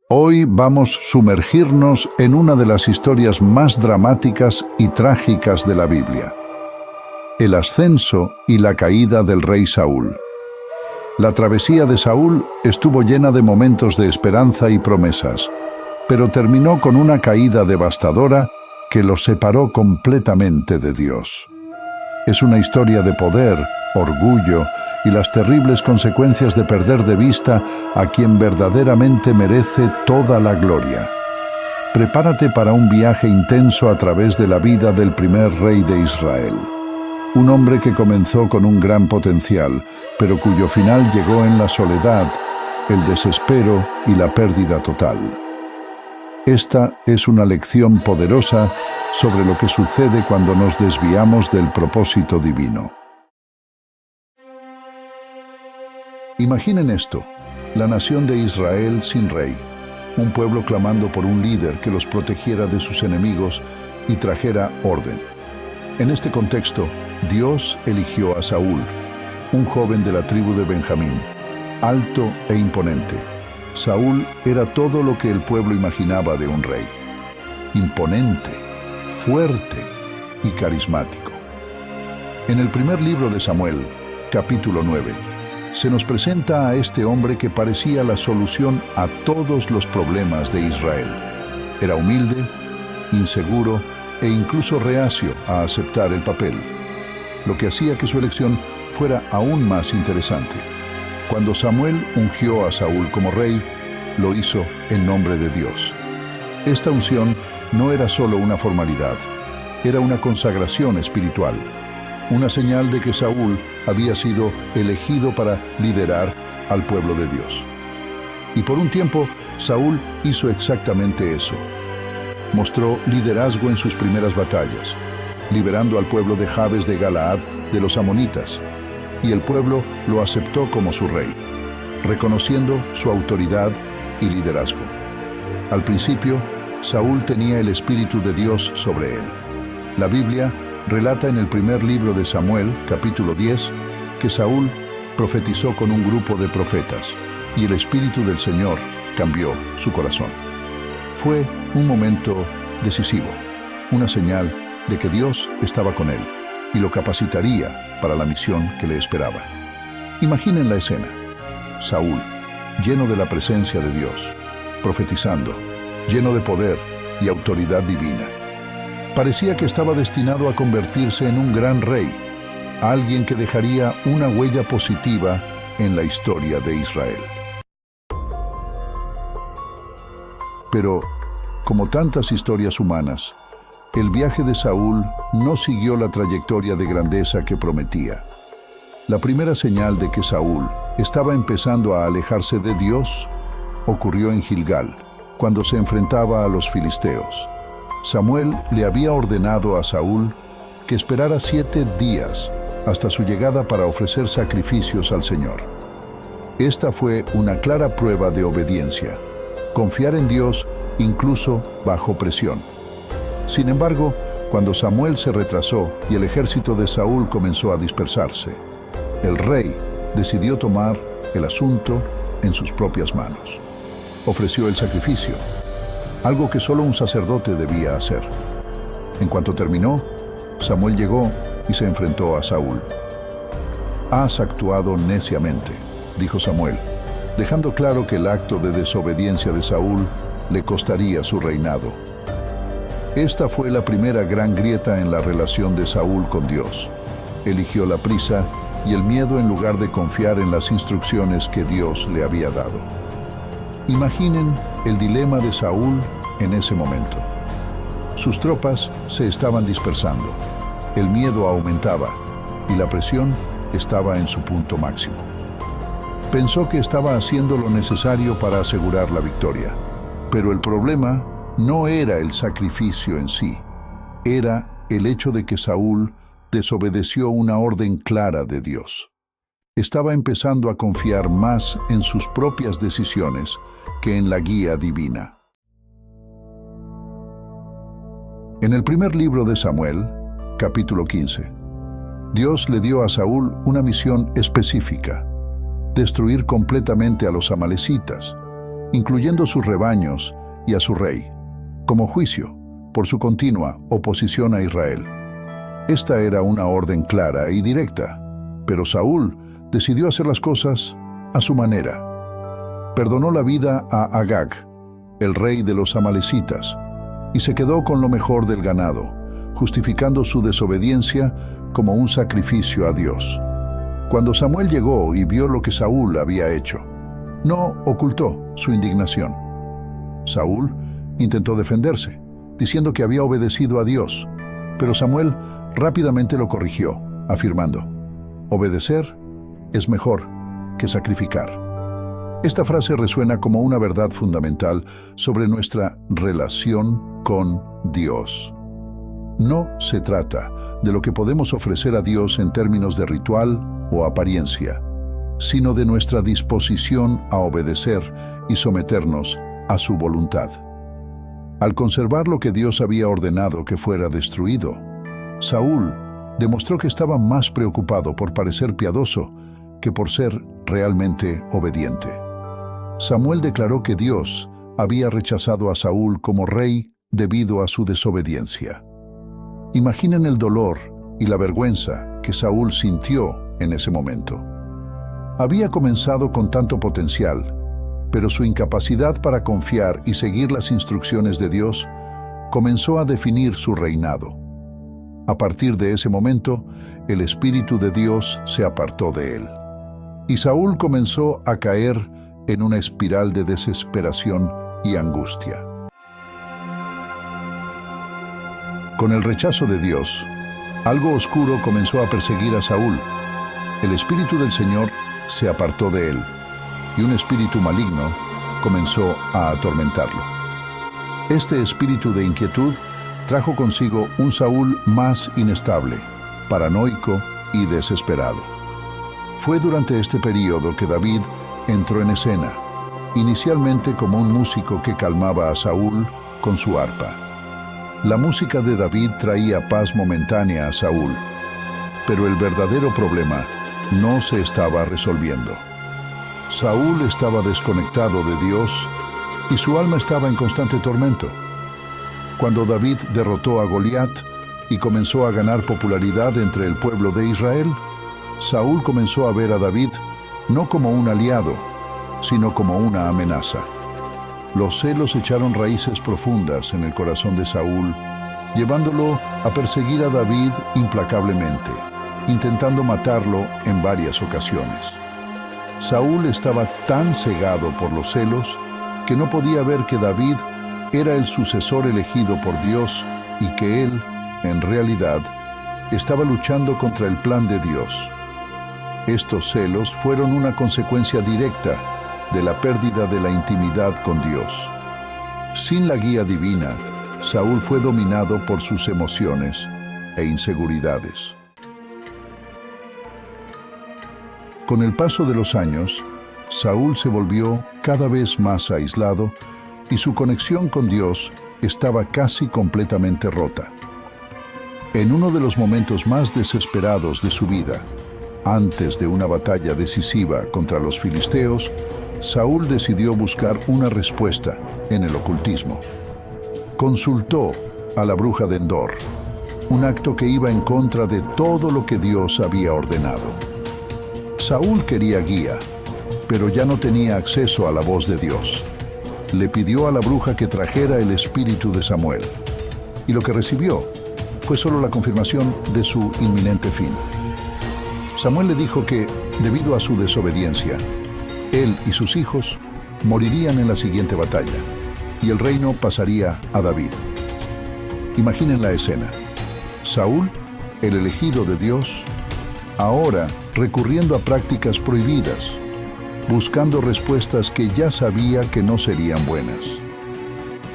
Hoy vamos a sumergirnos en una de las historias más dramáticas y trágicas de la Biblia: el ascenso y la caída del rey Saúl. La travesía de Saúl estuvo llena de momentos de esperanza y promesas, pero terminó con una caída devastadora que lo separó completamente de Dios. Es una historia de poder, orgullo y las terribles consecuencias de perder de vista a quien verdaderamente merece toda la gloria. Prepárate para un viaje intenso a través de la vida del primer rey de Israel. Un hombre que comenzó con un gran potencial, pero cuyo final llegó en la soledad, el desespero y la pérdida total. Esta es una lección poderosa sobre lo que sucede cuando nos desviamos del propósito divino. Imaginen esto: la nación de Israel sin rey, un pueblo clamando por un líder que los protegiera de sus enemigos y trajera orden. En este contexto, Dios eligió a Saúl, un joven de la tribu de Benjamín, alto e imponente. Saúl era todo lo que el pueblo imaginaba de un rey: imponente, fuerte y carismático. En el primer libro de Samuel, capítulo 9, se nos presenta a este hombre que parecía la solución a todos los problemas de Israel. Era humilde, inseguro e incluso reacio a aceptar el papel, lo que hacía que su elección fuera aún más interesante. Cuando Samuel ungió a Saúl como rey, lo hizo en nombre de Dios. Esta unción no era solo una formalidad, era una consagración espiritual, una señal de que Saúl había sido elegido para liderar al pueblo de Dios. Y por un tiempo, Saúl hizo exactamente eso. Mostró liderazgo en sus primeras batallas, liberando al pueblo de Jabes de Galaad de los amonitas, y el pueblo lo aceptó como su rey, reconociendo su autoridad y liderazgo. Al principio, Saúl tenía el Espíritu de Dios sobre él. La Biblia relata en el primer libro de Samuel, capítulo 10, que Saúl profetizó con un grupo de profetas, y el Espíritu del Señor cambió su corazón. Fue un momento decisivo, una señal de que Dios estaba con él y lo capacitaría para la misión que le esperaba. Imaginen la escena: Saúl, lleno de la presencia de Dios, profetizando, lleno de poder y autoridad divina. Parecía que estaba destinado a convertirse en un gran rey, alguien que dejaría una huella positiva en la historia de Israel. Pero, como tantas historias humanas, el viaje de Saúl no siguió la trayectoria de grandeza que prometía. La primera señal de que Saúl estaba empezando a alejarse de Dios ocurrió en Gilgal, cuando se enfrentaba a los filisteos. Samuel le había ordenado a Saúl que esperara 7 días hasta su llegada para ofrecer sacrificios al Señor. Esta fue una clara prueba de obediencia, confiar en Dios incluso bajo presión. Sin embargo, cuando Samuel se retrasó y el ejército de Saúl comenzó a dispersarse, el rey decidió tomar el asunto en sus propias manos. Ofreció el sacrificio, algo que solo un sacerdote debía hacer. En cuanto terminó, Samuel llegó y se enfrentó a Saúl. «Has actuado neciamente», dijo Samuel, dejando claro que el acto de desobediencia de Saúl le costaría su reinado. Esta fue la primera gran grieta en la relación de Saúl con Dios. Eligió la prisa y el miedo en lugar de confiar en las instrucciones que Dios le había dado. Imaginen el dilema de Saúl en ese momento. Sus tropas se estaban dispersando, el miedo aumentaba y la presión estaba en su punto máximo. Pensó que estaba haciendo lo necesario para asegurar la victoria, pero el problema no era el sacrificio en sí, era el hecho de que Saúl desobedeció una orden clara de Dios. Estaba empezando a confiar más en sus propias decisiones que en la guía divina. En el primer libro de Samuel, capítulo 15, Dios le dio a Saúl una misión específica: destruir completamente a los amalecitas, incluyendo sus rebaños y a su rey, como juicio por su continua oposición a Israel. Esta era una orden clara y directa, pero Saúl decidió hacer las cosas a su manera. Perdonó la vida a Agag, el rey de los amalecitas, y se quedó con lo mejor del ganado, justificando su desobediencia como un sacrificio a Dios. Cuando Samuel llegó y vio lo que Saúl había hecho, no ocultó su indignación. Saúl intentó defenderse, diciendo que había obedecido a Dios, pero Samuel rápidamente lo corrigió, afirmando: obedecer es mejor que sacrificar. Esta frase resuena como una verdad fundamental sobre nuestra relación con Dios. No se trata de lo que podemos ofrecer a Dios en términos de ritual o apariencia, sino de nuestra disposición a obedecer y someternos a su voluntad. Al conservar lo que Dios había ordenado que fuera destruido, Saúl demostró que estaba más preocupado por parecer piadoso que por ser realmente obediente. Samuel declaró que Dios había rechazado a Saúl como rey debido a su desobediencia. Imaginen el dolor y la vergüenza que Saúl sintió en ese momento. Había comenzado con tanto potencial, pero su incapacidad para confiar y seguir las instrucciones de Dios comenzó a definir su reinado. A partir de ese momento, el Espíritu de Dios se apartó de él, y Saúl comenzó a caer en una espiral de desesperación y angustia. Con el rechazo de Dios, algo oscuro comenzó a perseguir a Saúl. El Espíritu del Señor se apartó de él, y un espíritu maligno comenzó a atormentarlo. Este espíritu de inquietud trajo consigo un Saúl más inestable, paranoico y desesperado. Fue durante este periodo que David entró en escena, inicialmente como un músico que calmaba a Saúl con su arpa. La música de David traía paz momentánea a Saúl, pero el verdadero problema no se estaba resolviendo. Saúl estaba desconectado de Dios y su alma estaba en constante tormento. Cuando David derrotó a Goliat y comenzó a ganar popularidad entre el pueblo de Israel, Saúl comenzó a ver a David no como un aliado, sino como una amenaza. Los celos echaron raíces profundas en el corazón de Saúl, llevándolo a perseguir a David implacablemente, intentando matarlo en varias ocasiones. Saúl estaba tan cegado por los celos que no podía ver que David era el sucesor elegido por Dios y que él, en realidad, estaba luchando contra el plan de Dios. Estos celos fueron una consecuencia directa de la pérdida de la intimidad con Dios. Sin la guía divina, Saúl fue dominado por sus emociones e inseguridades. Con el paso de los años, Saúl se volvió cada vez más aislado y su conexión con Dios estaba casi completamente rota. En uno de los momentos más desesperados de su vida, antes de una batalla decisiva contra los filisteos, Saúl decidió buscar una respuesta en el ocultismo. Consultó a la bruja de Endor, un acto que iba en contra de todo lo que Dios había ordenado. Saúl quería guía, pero ya no tenía acceso a la voz de Dios. Le pidió a la bruja que trajera el espíritu de Samuel, y lo que recibió fue solo la confirmación de su inminente fin. Samuel le dijo que, debido a su desobediencia, él y sus hijos morirían en la siguiente batalla, y el reino pasaría a David. Imaginen la escena. Saúl, el elegido de Dios, ahora recurriendo a prácticas prohibidas, buscando respuestas que ya sabía que no serían buenas.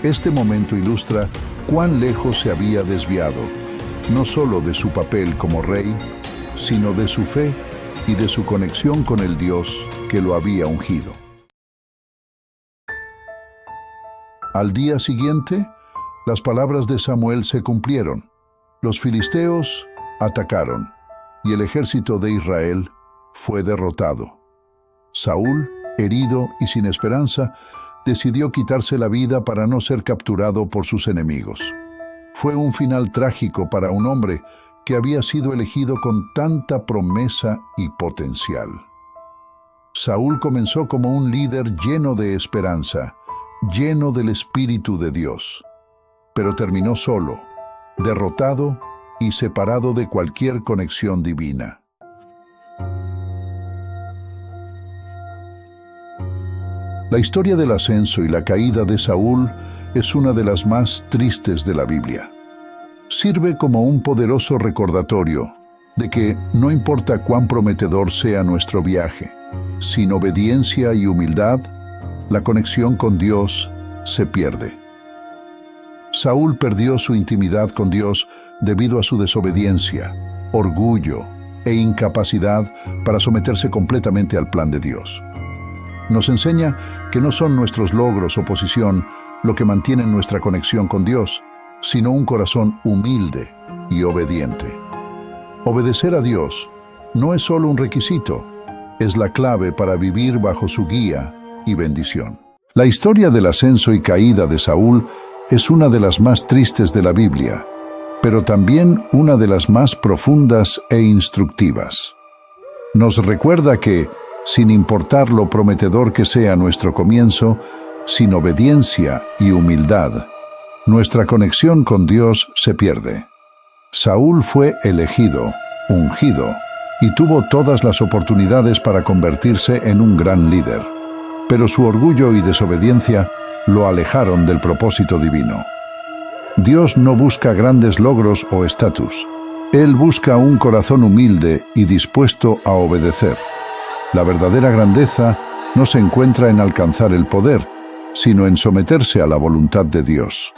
Este momento ilustra cuán lejos se había desviado, no solo de su papel como rey, sino de su fe y de su conexión con el Dios que lo había ungido. Al día siguiente, las palabras de Samuel se cumplieron. Los filisteos atacaron, y el ejército de Israel fue derrotado. Saúl, herido y sin esperanza, decidió quitarse la vida para no ser capturado por sus enemigos. Fue un final trágico para un hombre que había sido elegido con tanta promesa y potencial. Saúl comenzó como un líder lleno de esperanza, lleno del Espíritu de Dios, pero terminó solo, derrotado y separado de cualquier conexión divina. La historia del ascenso y la caída de Saúl es una de las más tristes de la Biblia. Sirve como un poderoso recordatorio de que no importa cuán prometedor sea nuestro viaje, sin obediencia y humildad, la conexión con Dios se pierde. Saúl perdió su intimidad con Dios debido a su desobediencia, orgullo e incapacidad para someterse completamente al plan de Dios. Nos enseña que no son nuestros logros o posición lo que mantienen nuestra conexión con Dios, sino un corazón humilde y obediente. Obedecer a Dios no es solo un requisito, es la clave para vivir bajo su guía y bendición. La historia del ascenso y caída de Saúl es una de las más tristes de la Biblia, pero también una de las más profundas e instructivas. Nos recuerda que, sin importar lo prometedor que sea nuestro comienzo, sin obediencia y humildad, nuestra conexión con Dios se pierde. Saúl fue elegido, ungido, y tuvo todas las oportunidades para convertirse en un gran líder, pero su orgullo y desobediencia lo alejaron del propósito divino. Dios no busca grandes logros o estatus. Él busca un corazón humilde y dispuesto a obedecer. La verdadera grandeza no se encuentra en alcanzar el poder, sino en someterse a la voluntad de Dios.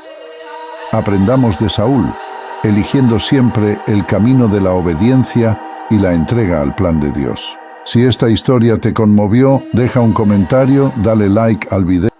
Aprendamos de Saúl, eligiendo siempre el camino de la obediencia y la entrega al plan de Dios. Si esta historia te conmovió, deja un comentario, dale like al video.